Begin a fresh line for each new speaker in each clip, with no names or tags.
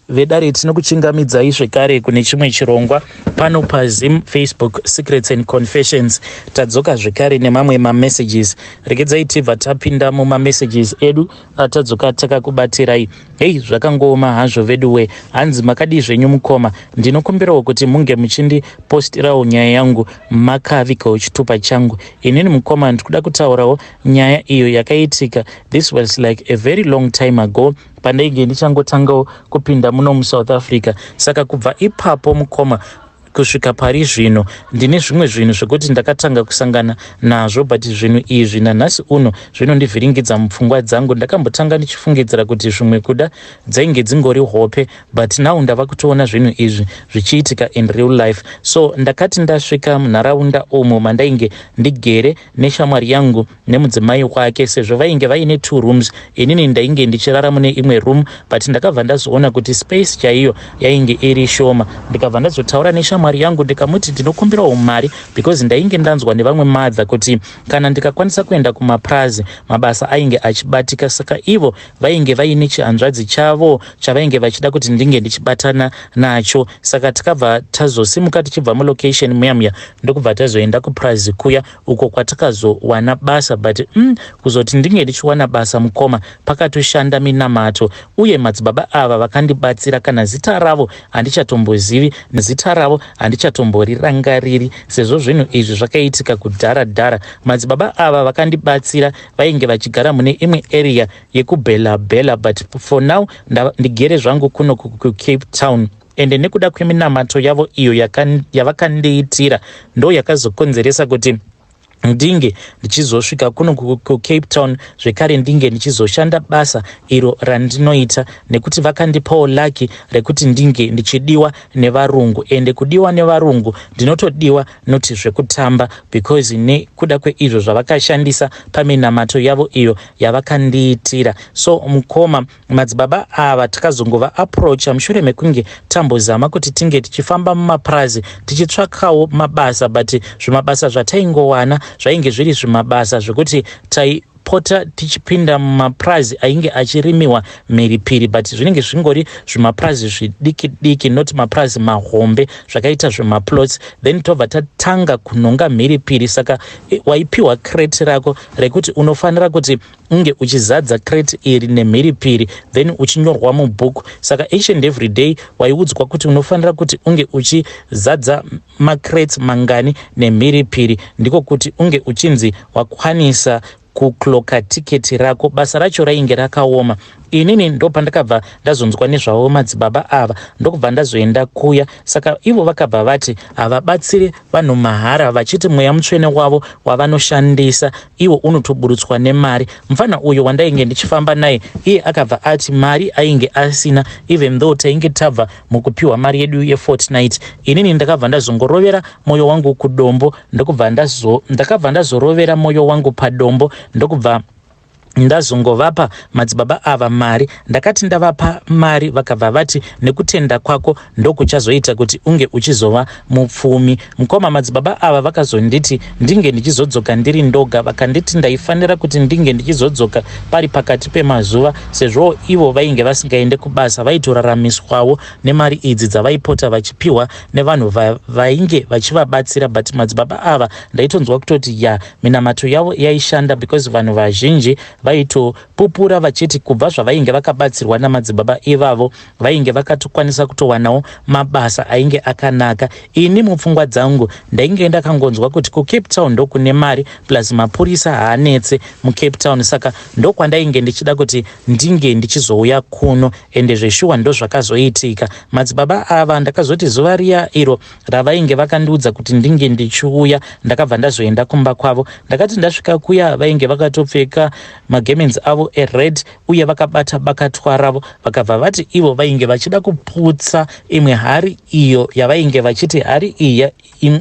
vedare tinokuchingamidzai zvekare kune chimwe chirongwa pano paZim Facebook Secrets and Confessions. Tadzoka zvekare nemamwe mamessages. Regedzai tibva tapinda mumamessages edu tadzoka takakubatirai. Hei, zvakangoma hazvo veduwe. Hanzi makadi zvenyu mukoma. Ndinokumbirawo kuti munge muchindipostirawo nyaya yangu makavikawo chitupa changu. Inini mukoma ndikuda kutaurawo nyaya iyo yakaitika. This was like a very long time ago. Pandainge ndichangotangawo kupinda muno muSouth Africa. Saka kubva ipapo mukoma kusvika pari zvino ndine zvimwe zvinhu zvekuti ndakatanga kusangana nazvo, but zvinhu izvi nanhasi uno zvinondivhiringidza mupfungwa dzangu. Ndakambotanga ndichifungidzira kuti zvimwe kuda dzainge dzingori hope, but now ndava kutoona zvinhu izvi zvichiitika in real life. So ndakati ndasvika munharaunda umo mandainge ndigere neshamwari yangu nemudzimai wake, sezvo vainge vaine 2 rooms, inini ndainge ndichirara mune imwe room, but ndakabva ndazoona kuti space chaiyo yainge iri shoma. Ndikabva ndazotaura neshamwari yangu ndikamuti ndinokumbirawo mari, because ndainge ndanzwa nevamwe madza kuti kana ndikakwanisa kuenda kumaprazi mabasa ainge achibatika. Saka ivo vainge vaine chihanzvadzi chavo chavainge vachida kuti ndinge ndichibatana nacho. Saka takabva tazosimuka tichibva mulocation muya ndokubva tazoenda kuprazi kuya uko kwatakazowana basa, but kuzoti ndinge ndichiwana basa mukoma pakatoshanda minamato, uye madzibaba ava vakandibatsira. Kana zita ravo handichatombozivi, nezita ravo handichatomborirangariri, sezvo zvinhu izvi zvakaitika kudhara. Madzibaba ava vakandibatsira, vainge vachigara mune imwe area yekubhela, but for now ndigere zvangu kuno kuCape Town. Ende nekuda kweminamato yavo iyo yavakandiitira ndo yakazokonzeresa kuti ndinge ndichizosvika kuno kuCape Town, zvekare ndinge ndichizoshanda basa iro randinoita, nekuti vakandipawo laki rekuti ndinge ndichidiwa nevarungu. Ende kudiwa nevarungu ndinotodiwa noti zvekutamba, because nekuda kweizvo zvavakashandisa paminamato yavo iyo yavakandiitira. So mukoma, madzibaba ava takazongova approacha mushure mekunge tambozama kuti tinge tichifamba mumaprazi tichitsvakawo mabasa, but zvimabasa zvataingowana zvainge zviri zvimabasa zvekuti taipota tichipinda mumaprazi ainge achirimiwa mhiripiri, but zvinenge zvingori zvimaprazi zvidiki, not maprazi mahombe zvakaita zvimaplots. Then tobva tatanga kunonga mhiripiri. Saka waipiwa crate rako rekuti unofanira kuti unge uchizadza crate iri nemhiripiri, then uchinyorwa mubhuku. Saka each and every day waiudzwa kuti unofanira kuti unge uchizadza macrates mangani nemhiripiri, ndiko kuti unge uchinzi wakwanisa kukloka tiketi rako. Basa racho rainge rakaoma. Inini ndo pandakabva ndazonzwa nezvavo madzibaba ava ndokubva ndazoenda kuya. Saka ivo vakabva vati havabatsire vanhu mahara, vachiti mweya mutsvene wavo wavanoshandisa ivo unotoburutswa nemari. Mufana uyo wandainge ndichifamba naye, iye akabva ati mari ainge asina, even though tainge tabva mukupiwa mari yedu yefortnight. Inini ndakabva ndazongorovera moyo wangu kudombo, ndakabva ndazorovera moyo wangu padombo, ndokubva ndazongovapa madzibaba ava mari. Ndakati ndavapa mari vakabva vati nekutenda kwako ndokuchazoita kuti unge uchizova mupfumi. Mukoma, madzibaba ava vakazonditi ndinge ndichizodzoka ndiri ndoga, vakanditi ndaifanira kuti ndinge ndichizodzoka pari pakati pemazuva, sezvo ivo vainge vasingaende kubasa, vaitoraramiswawo nemari idzi dzavaipota vachipiwa nevanhu vainge vachivabatsira. But madzibaba ava ndaitonzwa kutoti minamato yavo yaishanda, because vanhu vazhinji vaitopupura vachiti kubva zvavainge vakabatsirwa namadzibaba ivavo vainge vakatokwanisa kutowanawo mabasa ainge akanaka. Ini mupfungwa dzangu ndainge ndakangonzwa kuti kuCape Town ndokune mari plus mapurisa haanetse muCape Town. Saka ndokwandainge ndichida kuti ndinge ndichizouya kuno, ende zveshuwa ndo zvakazoitika. Madzibaba ava ndakazoti zuva riya iro ravainge vakandiudza kuti ndinge ndichiuya, ndakabva ndazoenda kumba kwavo. Ndakati ndasvika kuya vainge vakatopfeka magemenzi avo ered uye vakabata bakatwa ravo, vakabva vati ivo vainge vachida kuputsa imwe hari iyo yavainge vachiti hari iya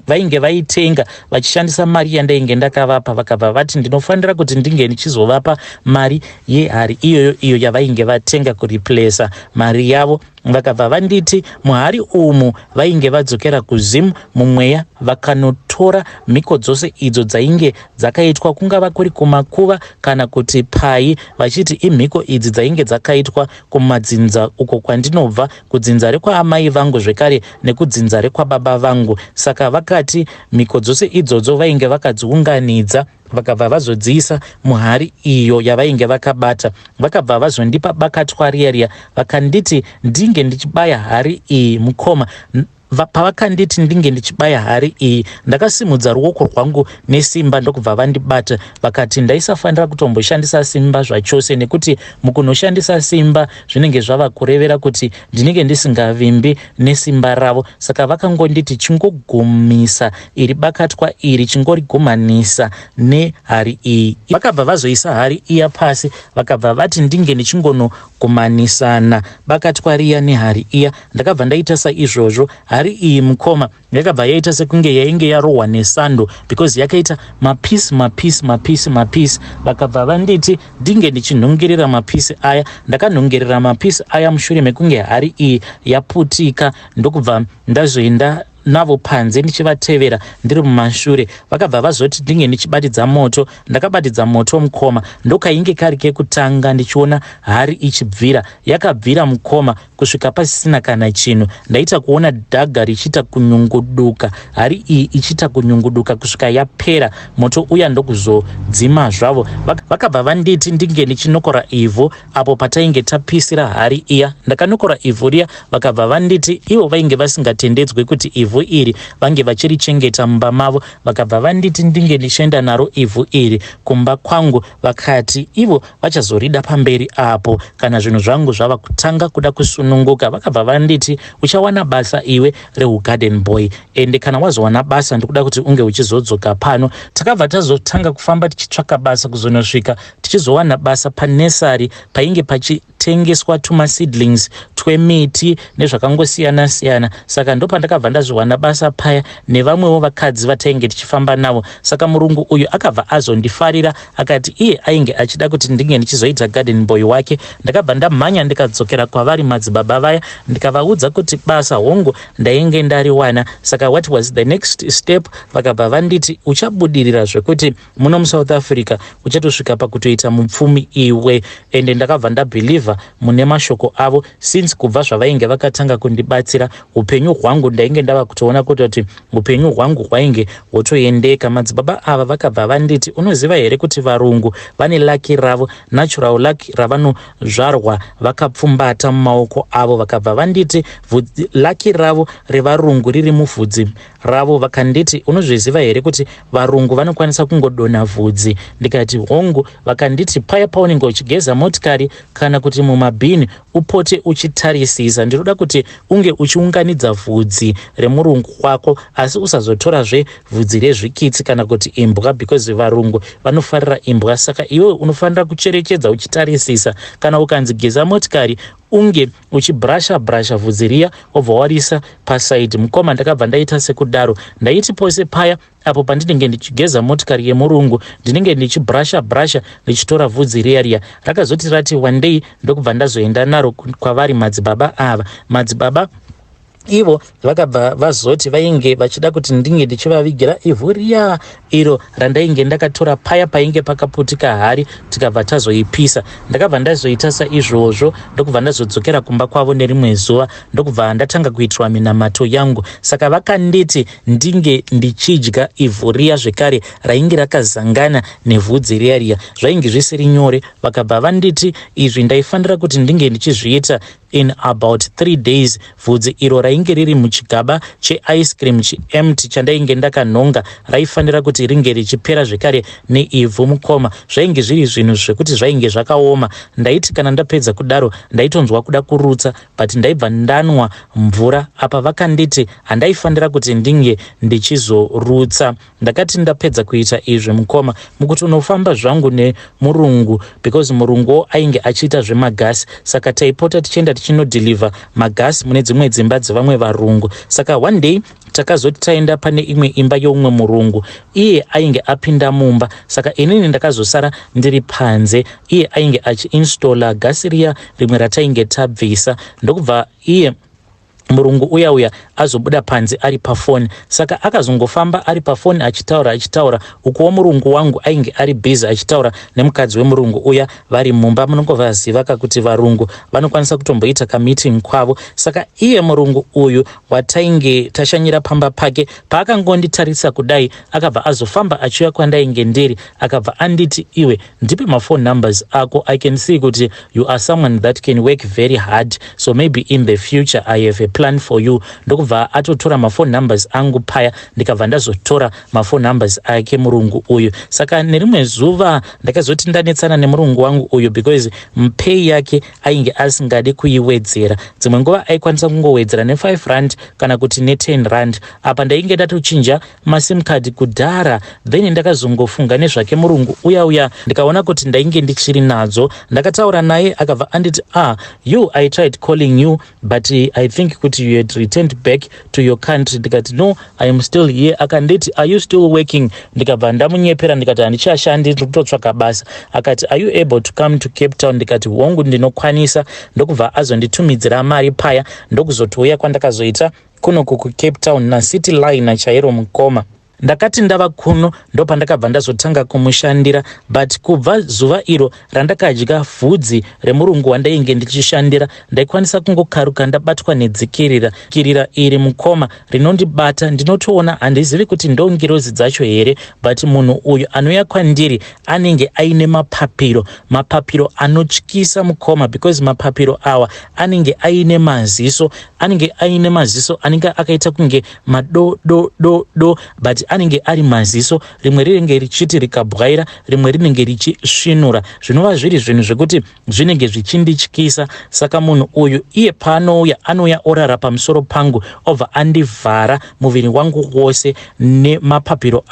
vainge vaitenga vachishandisa mari yandainge ndakavapa. Vakabva vati ndinofanira kuti ndinge ndichizovapa mari yehari iyo yavainge vatenga kureplace mari yavo vakabva vanditi muhari umu vainge vadzokera kuzimu mumweya vakanotora mhiko dzose idzo dzainge dzakaitwa kungava kuri kumakuva kana kuti pai, vachiti imhiko idzi dzainge dzakaitwa kumadzinza uko kwandinobva, kudzinza rekwaamai vangu zvekare nekudzinza rekwababa vangu. Saka vakati mhiko dzose idzodzo vainge vakadziunganidza vakabva vazodziisa muhari iyo yavainge vakabata. Vakabva vazondipa bakatwa riya vakanditi ndinge ndichibaya hari iyi mukoma. Pavakanditi ndinge ndichibaya hari iyi, ndakasimudza ruoko rwangu nesimba ndokubva vandibata. Vakati ndaisafanira kutomboshandisa simba zvachose, nekuti mukunoshandisa simba zvinenge zvava kurevera kuti ndinenge ndisingavimbi nesimba ravo. Saka vakangonditi chingogumisa iri bakatwa iri, chingorigumanisa nehari iyi. Vakabva vazoisa hari iya pasi, vakabva vati ndinge ndichingonogumanisana bakatwa riya nehari iya. Ndakabva ndaita saizvozvo. Hari iyi mukoma yakabva yaita sekunge yainge yarohwa nesando, because yakaita mapisi. Vakabva vanditi ndinge ndichinhongirira mapisi aya. Ndakanhongerera mapisi aya mushure mekunge hari iyi yaputika, ndokubva ndazoenda navo panze ndichivatevera ndiri mumashure. Vakabva vazoti ndinge ndichibatidza moto. Ndakabatidza moto mukoma, ndokainge kari kekutanga ndichiona hari ichibvira. Yakabvira mukoma kusvika pasisina kana chinhu. Ndaita kuona dhaga richiita kunyunguduka, hari iyi ichiita kunyunguduka kusvika yapera. Moto uya ndokuzodzima zvavo. Vakabva vanditi ndinge ndichinokora ivhu apo patainge tapisira hari iya. Ndakanokora ivhu riya. Vakabva vanditi ivo vainge vasingatendedzwe kuti ivhu iri vange vachirichengeta mumba mavo. Vakabva vanditi ndinge ndichienda naro ivhu iri kumba kwangu. Vakati ivo vachazorida pamberi apo kana zvinhu zvangu zvava kutanga kuda kusununguka. Vakabva vanditi uchawana basa iwe rehugarden boy, ende kana wazowana basa ndikuda kuti unge uchizodzoka pano. Takabva tazotanga kufamba tichitsvaka basa kuzonosvika tichizowana basa panesari painge pachitengeswa tumaseedlings twemiti nezvakangosiyana-siyana. Saka ndo pandakabva ndazviwana basa paya nevamwewo vakadzi vatainge tichifamba navo. Saka murungu uyu akabva azondifarira, akati iye ainge achida kuti ndinge ndichizoita garden boy wake. Ndakabva ndamhanya ndikadzokera kwavari madzibaba vaya ndikavaudza kuti basa hongu ndainge ndariwana. Saka what was the next step? Vakabva vanditi uchabudirira zvekuti muno muSouth Africa uchatosvika pakutoita mupfumi iwe. Ende ndakabva ndabhilivha mune mashoko avo since kubva zvavainge vakatanga kundibatsira. Upenyu hwangu ndainge ndava kutoona kuti upenyu hwangu hwainge hwotoendeka. Madzibaba ava vakabva vanditi unoziva here kuti varungu vane laki ravo, natural laki ravanozvarwa vakapfumbata mumaoko avo. Vakabva vanditi laki ravo revarungu riri muvhudzi ravo. Vakanditi unozviziva here kuti varungu vanokwanisa kungodonha vhudzi? Ndikati hongu. Vakanditi paya paunenge uchigeza motikari kana kuti mumabhini upote uchitarisisa. Ndinoda kuti unge uchiunganidza vhudzi remurungu wako, asi usazotorazve vhudzi rezvikitsi kana kuti imbwa, because varungu vanofarira imbwa. Saka iwe unofanira kucherechedza uchitarisisa. Kana ukanzi geza motikari unge uchibrasha vhudzi riya wobva warisa pasaidi. Mukoma ndakabva ndaita sekudaro. Ndaiti pose paya apo pandinenge ndichigeza motikari yemurungu ndinenge ndichibrasha ndichitora vhudzi riya rakazoti rati one day ndokubva ndazoenda naro kwavari madzibaba ava. Madzibaba ivo vakabva vazoti vainge vachida kuti ndinge ndichivavigira ivhu riya iro randainge ndakatora paya painge pakaputika hari tikabva tazoipisa. Ndakabva ndazoita saizvozvo ndokubva ndazodzokera kumba kwavo nerimwe zuva ndokubva ndatanga kuitirwa minamato yangu. Saka vakanditi ndinge ndichidya ivhu riya zvekare rainge rakazangana nevhudzi riya. Zvainge zvisiri nyore. Vakabva vanditi izvi ndaifanira kuti ndinge ndichizviita in about 3 days. Vhudzi iro rainge riri muchigaba cheice cream chiempty chandainge ndakanhonga raifanira kuti ringe richipera zvekare neivhu mukoma. Zvainge zviri zvinhu zvekuti zvainge zvakaoma. Ndaiti kana ndapedza kudaro ndaitonzwa kuda kurutsa, but ndaibva ndanwa mvura. Apa vakanditi handaifanira kuti ndinge ndichizorutsa. Ndakati ndapedza kuita izvi mukoma mukuti unofamba zvangu nemurungu, because murunguwo ainge achiita zvemagasi. Saka taipota tichienda tichinodhilivha magasi mune dzimwe dzimba dzevamwe varungu. Saka one day takazoti taenda pane imwe imba youmwe murungu, iye ainge apinda mumba, saka inini ndakazosara ndiri panze, iye ainge achiinstola gasi riya rimwe ratainge tabvisa, ndokubva iye murungu uya azobuda panze ari pafoni. Saka akazongofamba ari pafoni achitaura ukuwo murungu wangu ainge ari busy achitaura nemukadzi wemurungu uya vari mumba. Munongovaziva kakuti varungu vanokwanisa kutomboita kameeting kwavo. Saka iye murungu uyu watainge tashanyira pamba pake paakangonditarisa kudai akabva azofamba achiuya kwandainge ndiri akabva anditi, iwe ndipe maphone numbers ako, I can see kuti you are someone that can work very hard, so maybe in the future I have a plan for you. Ndokubva atotora maphone numbers angu paya, ndikabva ndazotora maphone numbers ake murungu uyu. Saka nerimwe zuva ndakazoti ndanetsana nemurungu wangu uyu because mpei yake ainge asingade kuiwedzera. Dzimwe nguva aikwanisa kungowedzera ne5 rand kana kuti ne10 rand. Apa ndainge ndatochinja masim card kudhara, then ndakazongofunga nezvake murungu uya ndikaona kuti ndainge ndichiri nadzo. Ndakataura naye akabva anditi, I tried calling you but I think kuti you had returned back to your country. Ndikati no, I am still here. Akanditi, are you still working? Ndikabva ndamunyepera ndikati handichashandi, ndiri kutotsvaka basa. Akati, are you able to come to Cape Town? Ndikati hongu ndinokwanisa. Ndokubva azonditumidzira mari paya ndokuzotouya kwandakazoita kunoku kuCape Town naCity Line chairo Mukoma. Ndakati ndava kuno ndopandakabva ndazotanga kumushandira, but kubva zuva iro randakadya vhudzi remurungu wandainge ndichishandira ndaikwanisa kungokaruka ndabatwa nedzikirira iri Mukoma rinondibata. Ndinotoona handizivi kuti ndongirozi dzacho here, but munhu uyu anouya kwandiri anenge aine mapapiro anotyisa Mukoma, because mapapiro awa anenge aine maziso anenge akaita kunge madodododo, but anenge ari maziso, rimwe rinenge richiti rikabwaira, rimwe rinenge richisvinura, zvinova zviri zvinhu zvekuti zvinenge zvichindityisa. Saka munhu uyu iye anouya orara pamusoro pangu obva andivhara muviri wangu wose nemapapiro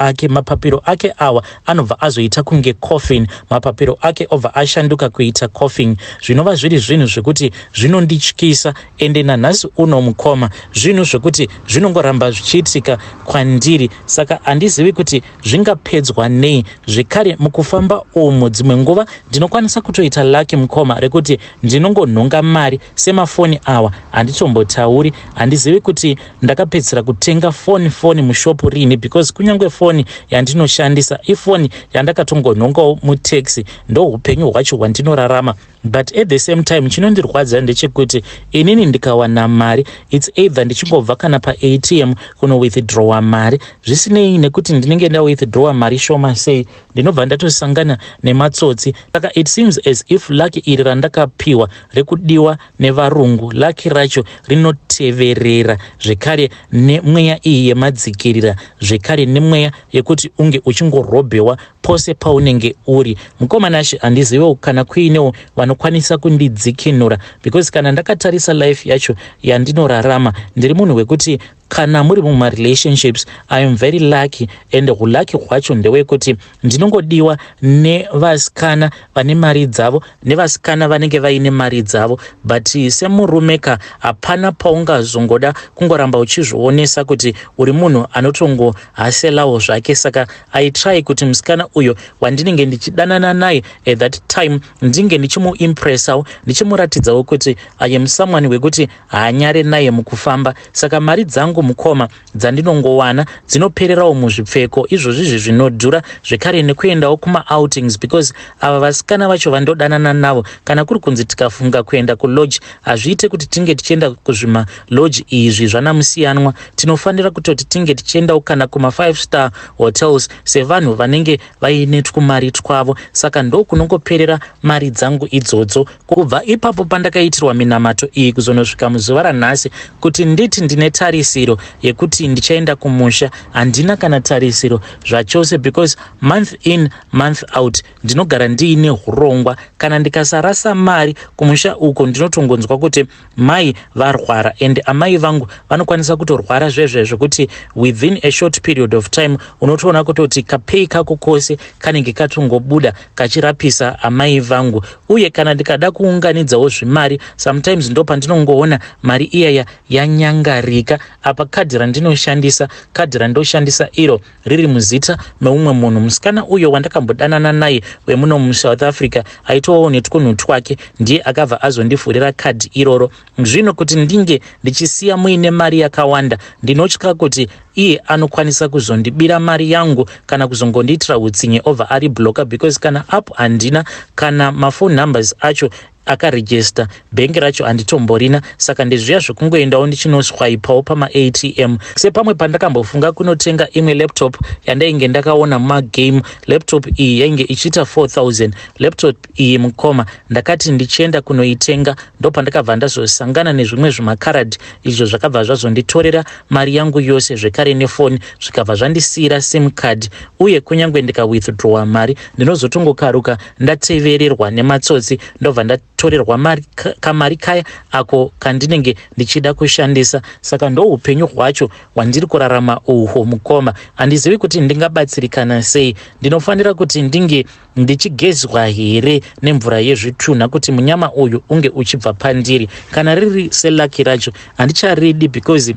ake awa anobva azoita kunge coffin, mapapiro ake obva ashanduka kuita coffin. Zvinova zviri zvinhu zvekuti zvinondityisa, ende nanhasi uno Mukoma zvinhu zvekuti zvinongoramba zvichiitika kwandiri. Saka handizivi kuti zvingapedzwa nei. Zvekare mukufamba umu dzimwe nguva ndinokwanisa kutoita lucky Mukoma rekuti ndinongonhonga mari semafoni awa handitombotauri. Handizivi kuti ndakapedzera kutenga foni mushopu rini, because kunyange foni yandinoshandisa ifoni yandakatongonhongawo mutaxi, ndo upenyu hwacho hwandinorarama. But at the same time chinondirwadza ndechekuti inini ndikawana mari it's either ndichingobva kana paATM kuno withdrawa mari, zvisinei nekuti ndinenge nda withdrawa mari shoma sei, ndinobva ndatosangana nematsotsi. Saka it seems as if lucky iri randakapiwa rekudiwa nevarungu, lucky racho rinoteverera zvekare nemweya iyi yemadzikirira, zvekare nemweya yekuti unge uchingorobhewa pose paunenge uri. Mukoma nashi handizivewo kana kuinewo vanokwanisa kundidzikinura, because kana ndakatarisa life yacho yandinorarama ndiri munhu wekuti kana muri mumarelationships I am very lucky, and hulaki hwacho ndewekuti ndinongodiwa nevasikana vane mari dzavo nevasikana vanenge vaine mari dzavo. But semurumeka hapana paungazongoda kungoramba uchizvionesa kuti uri munhu anotongohaselawo zvake. Saka I try kuti musikana uyo wandinenge ndichidanana naye at that time ndinge ndichimuimpressawo, ndichimuratidzawo kuti I am someone wekuti haanyare naye mukufamba. Saka mari dzangu Mukoma dzandinongowana dzinopererawo muzvipfeko izvozvi zvinodhura, zvekare nekuendawo kuma-outings, because ava vasikana vacho vandodanana navo kana kuri kunzi tikafunga kuenda kulodge hazviite kuti tinge tichienda kuzvimalodge izvi zvanamusiyanwa. Tinofanira kutoti tinge tichiendawo kana kuma5 star hotels sevanhu vanenge vaine twumari twavo. Saka ndo kunongoperera mari dzangu idzodzo. Kubva ipapo pandakaitirwa minamato iyi kuzonosvika muzuva ranhasi kuti nditi ndine tarisiro yekuti ndichaenda kumusha, handina kana tarisiro zvachose, because month in month out ndinogara ndiine hurongwa. Kana ndikasarasa mari kumusha uko ndinotongonzwa kuti mai varwara, and amai vangu vanokwanisa kutorwara zvezvezvo kuti within a short period of time unotoona kutoti kapei kako kose kanenge katongobuda kachirapisa amai vangu. Uye kana ndikada kuunganidzawo zvimari sometimes ndo pandinongoona mari iyaya yanyangarika. Apa apa kadhi randinoshandisa, kadhi randoshandisa iro riri muzita meumwe munhu. Musikana uyo wandakambodanana naye wemuno muSouth Africa aitowawo netwunhu twake ndiye akabva azondivhurira kadhi iroro. Zvino kuti ndinge ndichisiya muine mari yakawanda, ndinotya kuti iye anokwanisa kuzondibira mari yangu kana kuzongondiitira utsinye over ari blocker, because kana app handina, kana mafone numbers acho akaregister bhengi racho handitomborina. Saka ndezviya zvokungoendawo ndichinoswaipawo pama-ATM. Sepamwe pandakambofunga kunotenga imwe laptop yandainge ndakaona mumagame. Laptop iyi yainge ichiita 4,000. Laptop iyi mukoma ndakati ndichienda kunoitenga ndopandakabva ndazosangana nezvimwe zvimakaradhi izvo zvakabva zvazonditorera mari yangu yose, zvekare nefoni zvikabva zvandisiyira sim card, uye kunyange ndikawithdrawa mari ndinozotongokaruka ndatevererwa nematsotsi ndobva ndatorerwa kamari kaya ako kandinenge ndichida kushandisa. Saka ndo upenyu hwacho wandiri kurarama uhwo mukoma. Handizivi kuti ndingabatsirikana sei. Ndinofanira kuti ndinge ndichigezwa here nemvura yezvitunha kuti munyama uyu unge uchibva pandiri. Kana riri selaki racho handicharidi because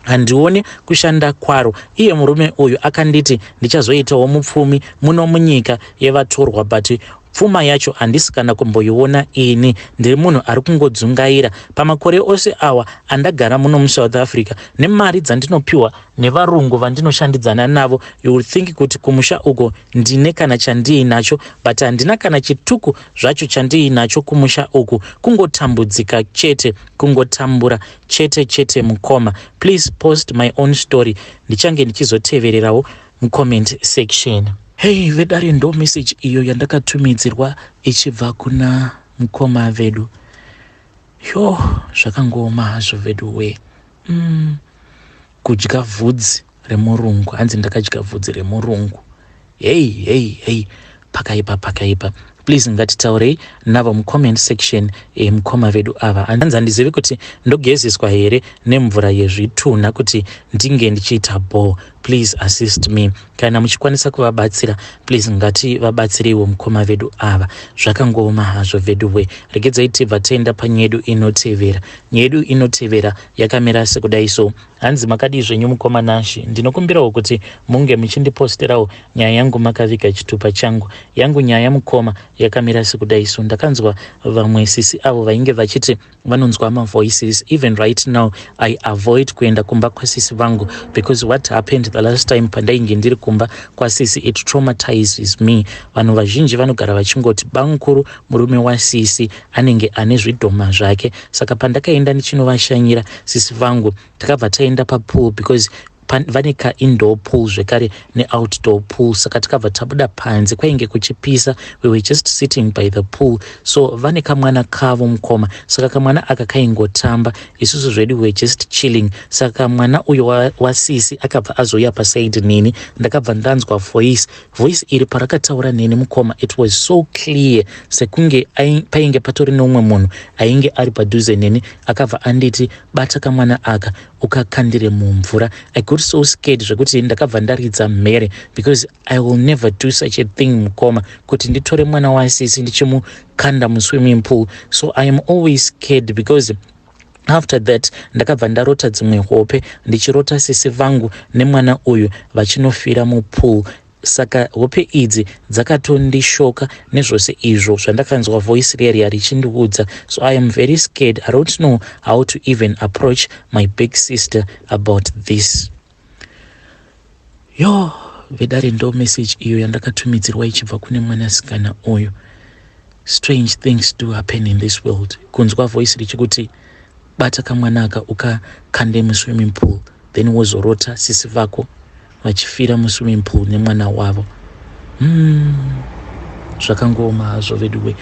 handioni kushanda kwaro. Iye murume uyu akanditi ndichazoitawo mupfumi muno munyika yevatorwa, but pfuma yacho handisi kana kumboiona ini. Ndiri munhu ari kungodzungaira pamakore ose awa andagara muno muSouth Africa. Nemari dzandinopiwa nevarungu vandinoshandidzana navo, you will think kuti kumusha uko ndine kana chandiinacho, but handina kana chituku zvacho chandiinacho kumusha uku. Kungotambudzika chete, kungotambura chete mukoma. Please post my own story, ndichange ndichizotevererawo mucomment section. Hey, vedare ndo message iyo yandakatumidzirwa ichibva kuna mukoma vedu. Yo, zvakangoma hazvo vedu we. Kudya vhudzi remurungu. Hanzi ndakadya vhudzi remurungu. Hey, pakaipa. Please ngatitaurei navo mucomment section mukoma vedu ava. Hanzi handizivi kuti ndogezeswa here nemvura yezvitunha kuti ndinge ndichiita bore. Please assist me. Kana muchikwanisa kuvabatsira, please ngativabatsireiwo mukoma vedu ava. Zvakangoma hazvo vedu we. Regedzai tibva taenda panyedu inotevera. Nyedu inotevera yakamira sekudai so. Hanzi makadi zvenyu mukoma Nashi. Ndinokumbirawo kuti munge muchindiposterawo nyaya yangu makaviga chitupa changu. Yangu nyaya mukoma yakamira sekudai so. Ndakanzwa vamwe sisi avo vainge vachiti vanonzwa ma-voices. Even right now I avoid kuenda kumba kwasisi vangu because what happened the last time pandainge ndiri kumba kwasisi, it traumatizes me. Vanhu vazhinji vanogara vachingoti bangukuru murume wasisi anenge ane zvidhoma zvake. Saka pandakaenda ndichinovashanyira sisi vangu takabva taenda papool because vane ka-indoor pool zvekare ne-outdoor pool. Saka takabva tabuda panze, kwainge kuchipisa. We were just sitting by the pool. So vane kamwana kavo mukoma. Saka kamwana aka kaingotamba, isusu zvedu we were just chilling. Saka mwana uyo wasisi akabva azoya paside nini. Ndakabva ndanzwa voice iri parakataura nini mukoma. It was so clear sekunge painge patori neumwe munhu ainge ari padhuze nini akabva anditi bata kamwana aka ukakandire mumvura. I got so scared zvekuti ndakabva ndaridza mhere because I will never do such a thing mukoma, kuti nditore mwana wasisi ndichimukanda muswimming pool. So I am always scared because after that ndakabva ndarota dzimwe hope, ndichirota sisi vangu nemwana uyu vachinofira mupool. Saka hope idzi dzakatondishoka nezvose izvo zvandakanzwa voice reri richindiudza. So I am very scared. I don't know how to even approach my big sister about this. Yo, vedare ndo message iyo yandakatumidzirwa ichibva kune mwanasikana uyu. Strange things do happen in this world. Kunzwa voice richikuti bata kamwanaka ukakande muswimming pool, then wozorota sisi vako vachifira muswimming pool nemwana wavo. Zvakangoma hazvo vedu we.